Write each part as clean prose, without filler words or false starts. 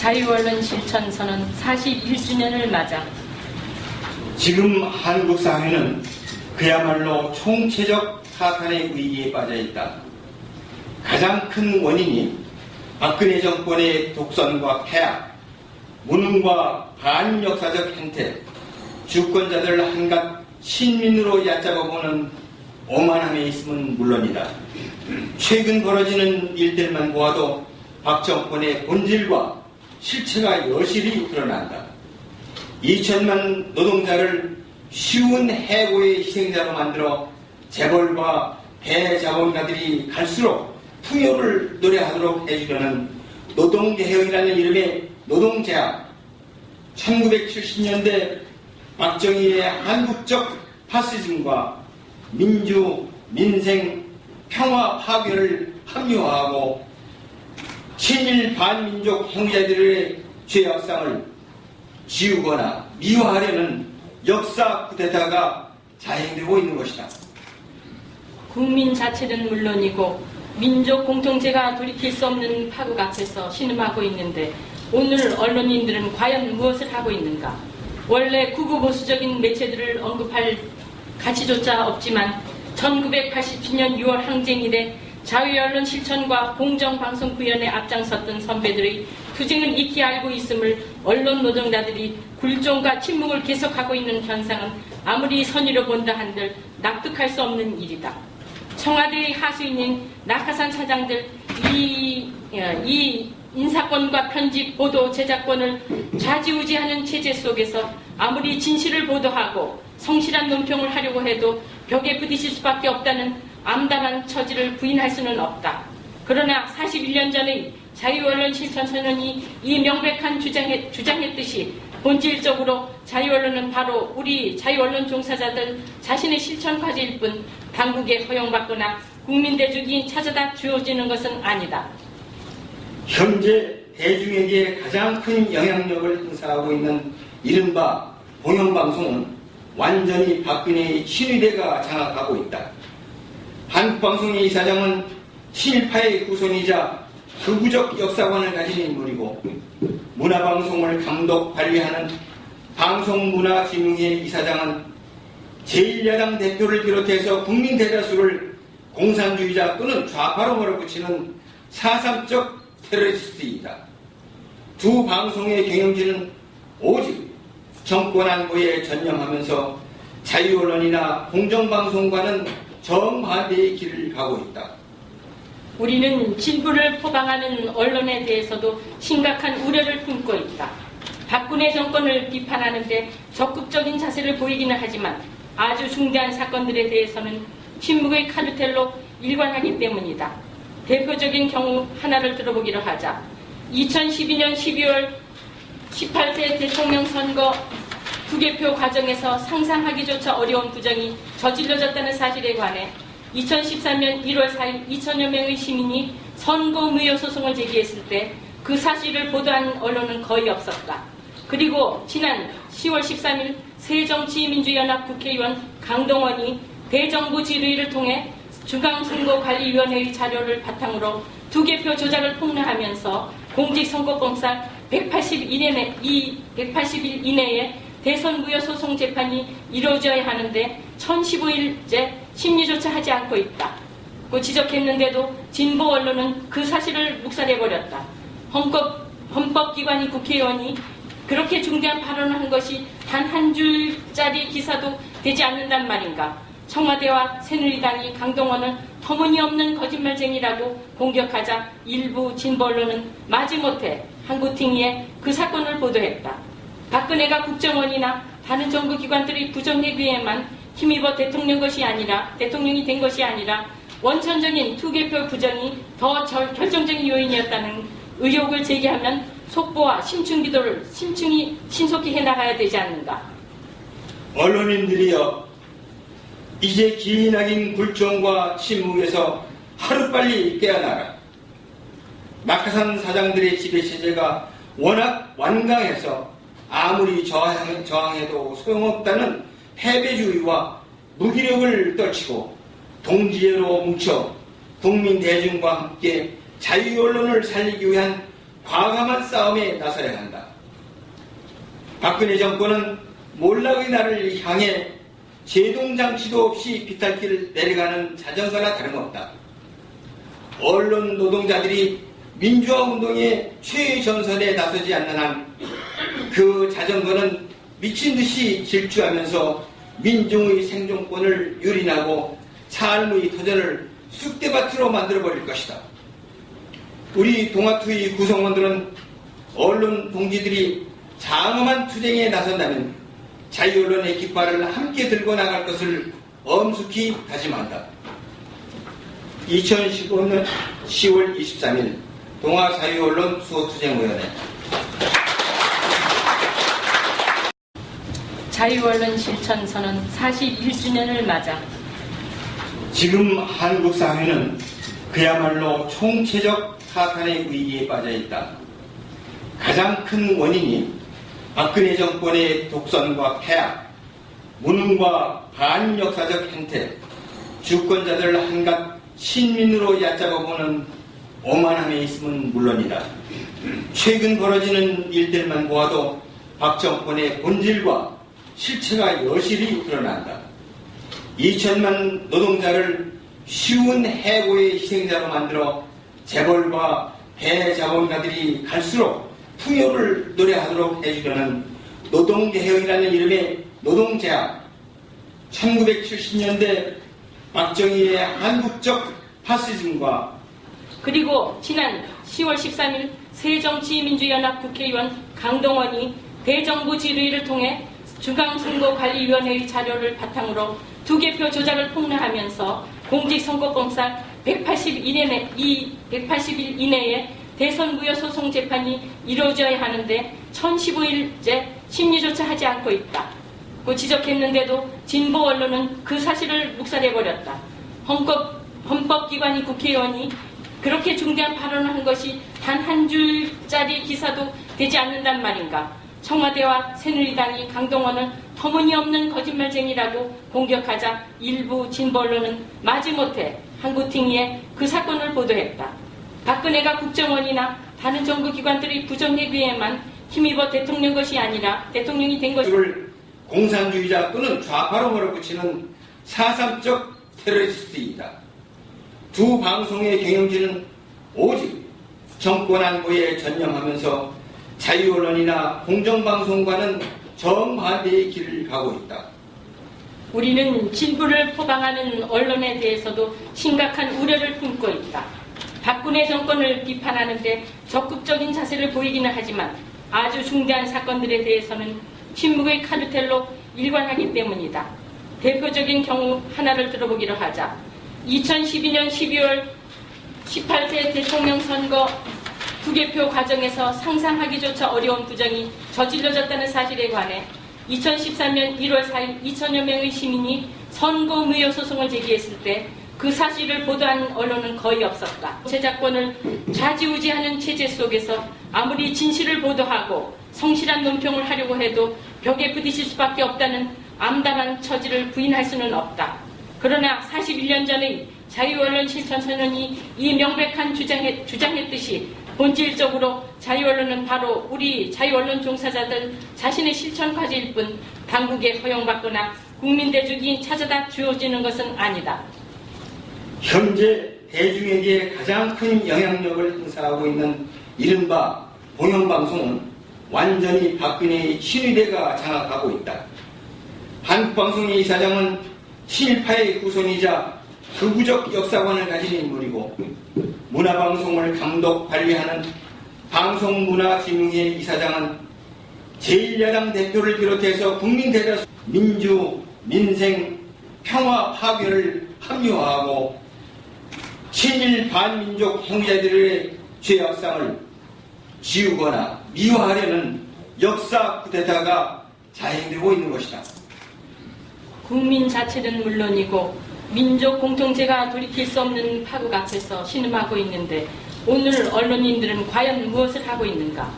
자유언론 실천선언 41주년을 맞아 지금 한국 사회는 그야말로 총체적 타탄의 위기에 빠져 있다. 가장 큰 원인이 박근혜 정권의 독선과 폐악, 무능과 반역사적 행태, 주권자들 한갓 신민으로 얕잡아보는 오만함에 있음은 물론이다. 최근 벌어지는 일들만 보아도 박 정권의 본질과 실체가 여실히 드러난다. 2천만 노동자를 쉬운 해고의 희생자로 만들어 재벌과 대자본가들이 갈수록 풍요를 노래하도록 해주려는 노동개혁이라는 이름의 노동제약, 1970년대 박정희의 한국적 파시즘과 민주, 민생, 평화 파괴를 합리화하고 친일 반민족 행위자들의 죄악상을 지우거나 미화하려는 역사 쿠데타가 자행되고 있는 것이다. 국민 자체는 물론이고 민족 공통체가 돌이킬 수 없는 파국 앞에서 신음하고 있는데 오늘 언론인들은 과연 무엇을 하고 있는가? 원래 극우보수적인 매체들을 언급할 가치조차 없지만 1987년 6월 항쟁 이래 자유언론 실천과 공정방송구현에 앞장섰던 선배들의 투쟁을 익히 알고 있음을 언론 노동자들이 굴종과 침묵을 계속하고 있는 현상은 아무리 선의로 본다 한들 납득할 수 없는 일이다. 청와대의 하수인인 낙하산 차장들 이 인사권과 편집, 보도, 제작권을 좌지우지하는 체제 속에서 아무리 진실을 보도하고 성실한 논평을 하려고 해도 벽에 부딪힐 수밖에 없다는 암담한 처지를 부인할 수는 없다. 그러나 41년 전의 자유언론 실천선언이 이 명백한 주장했듯이 본질적으로 자유언론은 바로 우리 자유언론 종사자들 자신의 실천 과제일 뿐 당국에 허용받거나 국민대중이 찾아다 주어지는 것은 아니다. 현재 대중에게 가장 큰 영향력을 행사하고 있는 이른바 공영방송은 완전히 박근혜의 친위대가 장악하고 있다. 한국방송의 이사장은 친일파의 후손이자 극우적 역사관을 가진 인물이고 문화방송을 감독 관리하는 방송문화진흥회 이사장은 제1야당 대표를 비롯해서 국민 대다수를 공산주의자 또는 좌파로 몰아붙이는 사상적 테러리스트이다. 두 방송의 경영진은 오직 정권 안보에 전념하면서 자유언론이나 공정방송과는 정반대의 길을 가고 있다. 우리는 진보를 포방하는 언론에 대해서도 심각한 우려를 품고 있다. 박근혜 정권을 비판하는데 적극적인 자세를 보이기는 하지만 아주 중대한 사건들에 대해서는 침묵의 카르텔로 일관하기 때문이다. 대표적인 경우 하나를 들어보기로 하자. 2012년 12월 18대 대통령 선거 투개표 과정에서 상상하기조차 어려운 부정이 저질러졌다는 사실에 관해 2013년 1월 4일 2천여 명의 시민이 선거 무효 소송을 제기했을 때 그 사실을 보도한 언론은 거의 없었다. 그리고 지난 10월 13일 새정치민주연합 국회의원 강동원이 대정부 질의를 통해 중앙선거관리위원회의 자료를 바탕으로 투개표 조작을 폭로하면서 공직선거법상 180일 이내에 대선 무효 소송 재판이 이루어져야 하는데 1015일째 심리조차 하지 않고 있다. 고 지적했는데도 진보 언론은 그 사실을 묵살해버렸다. 헌법기관인 국회의원이 그렇게 중대한 발언을 한 것이 단 한 줄짜리 기사도 되지 않는단 말인가. 청와대와 새누리당이 강동원을 터무니없는 거짓말쟁이라고 공격하자 일부 진보 언론은 마지못해 한국TV에 그 사건을 보도했다. 박근혜가 국정원이나 다른 정부 기관들의 부정행위에만 힘입어 대통령이 된 것이 아니라 원천적인 투개표 부정이 더 결정적인 요인이었다는 의혹을 제기하면 속보와 심층 기도를 신속히 해나가야 되지 않는가. 언론인들이여, 이제 기나긴 굴종과 침묵에서 하루빨리 깨어나라. 낙하산 사장들의 지배체제가 워낙 완강해서 아무리 저항해도 소용없다는 패배주의와 무기력을 떨치고 동지애로 뭉쳐 국민 대중과 함께 자유언론을 살리기 위한 과감한 싸움에 나서야 한다. 박근혜 정권은 몰락의 날을 향해 제동장치도 없이 비탈길을 내려가는 자전거나 다름없다. 언론 노동자들이 민주화운동의 최전선에 나서지 않는 한 그 자전거는 미친듯이 질주하면서 민중의 생존권을 유린하고 삶의 터전을 쑥대밭으로 만들어버릴 것이다. 우리 동아투의 구성원들은 언론 동지들이 장엄한 투쟁에 나선다면 자유언론의 깃발을 함께 들고 나갈 것을 엄숙히 다짐한다. 2015년 10월 23일 동아자유언론 수호투쟁위원회. 자유언론 실천선언 41주년을 맞아 지금 한국 사회는 그야말로 총체적 타탄의 위기에 빠져 있다. 가장 큰 원인이 박근혜 정권의 독선과 폐악, 무능과 반역사적 행태, 주권자들 한갓 신민으로 얕잡아보는 오만함에 있음은 물론이다. 최근 벌어지는 일들만 보아도 박 정권의 본질과 실체가 여실히 드러난다. 2천만 노동자를 쉬운 해고의 희생자로 만들어 재벌과 대자본가들이 갈수록 풍요를 노래하도록 해주려는 노동개혁이라는 이름의 노동제약, 1970년대 박정희의 한국적 파시즘과 그리고 지난 10월 13일 새정치민주연합 국회의원 강동원이 대정부 질의를 통해 중앙선거관리위원회의 자료를 바탕으로 투개표 조작을 폭로하면서 공직선거법상 180일 이내에 대선 무효 소송 재판이 이루어져야 하는데 1015일째 심리조차 하지 않고 있다. 고 지적했는데도 진보 언론은 그 사실을 묵살해버렸다. 헌법기관이 국회의원이 그렇게 중대한 발언을 한 것이 단 한 줄짜리 기사도 되지 않는단 말인가. 청와대와 새누리당이 강동원을 터무니없는 거짓말쟁이라고 공격하자 일부 진보 언론은 마지못해 한국TV에 그 사건을 보도했다. 박근혜가 국정원이나 다른 정부기관들의 부정행위에만 힘입어 대통령 것이 아니라 대통령이 된 것을 공산주의자 또는 좌파로 몰아붙이는 사상적 테러리스트이다. 두 방송의 경영진은 오직 정권 안보에 전념하면서 자유언론이나 공정방송과는 정반대의 길을 가고 있다. 우리는 진보를 포방하는 언론에 대해서도 심각한 우려를 품고 있다. 박근혜 정권을 비판하는데 적극적인 자세를 보이기는 하지만 아주 중대한 사건들에 대해서는 침묵의 카르텔로 일관하기 때문이다. 대표적인 경우 하나를 들어보기로 하자. 2012년 12월 18대 대통령 선거 투개표 과정에서 상상하기조차 어려운 부정이 저질러졌다는 사실에 관해 2013년 1월 4일 2천여 명의 시민이 선거 무효 소송을 제기했을 때 그 사실을 보도한 언론은 거의 없었다. 제작권을 좌지우지하는 체제 속에서 아무리 진실을 보도하고 성실한 논평을 하려고 해도 벽에 부딪힐 수밖에 없다는 암담한 처지를 부인할 수는 없다. 그러나 41년 전의 자유언론 실천선언이 이 명백한 주장했듯이 본질적으로 자유언론은 바로 우리 자유언론 종사자들 자신의 실천 과제일 뿐 당국에 허용받거나 국민대중이 찾아다 주어지는 것은 아니다. 현재 대중에게 가장 큰 영향력을 행사하고 있는 이른바 공영방송은 완전히 박근혜의 친위대가 장악하고 있다. 한국방송의 이사장은 친일파의 후손이자 극우적 역사관을 가진 인물이고 문화방송을 감독 관리하는 방송문화진흥회 이사장은 제1야당 대표를 비롯해서 국민 대다수 민주, 민생, 평화 파괴를 합리화하고 친일 반민족 행위자들의 죄악상을 지우거나 미화하려는 역사 쿠데타가 자행되고 있는 것이다. 국민 자체는 물론이고 민족 공통체가 돌이킬 수 없는 파국 앞에서 신음하고 있는데 오늘 언론인들은 과연 무엇을 하고 있는가?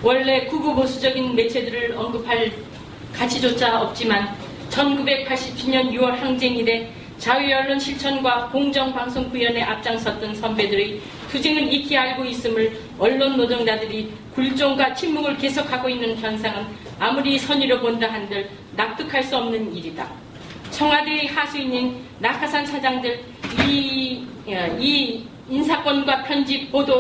원래 극우보수적인 매체들을 언급할 가치조차 없지만 1987년 6월 항쟁 이래 자유언론 실천과 공정방송구현에 앞장섰던 선배들의 투쟁을 익히 알고 있음을 언론 노동자들이 굴종과 침묵을 계속하고 있는 현상은 아무리 선의로 본다 한들 납득할 수 없는 일이다. 청와대의 하수인인 낙하산 차장들 이 인사권과 편집 보도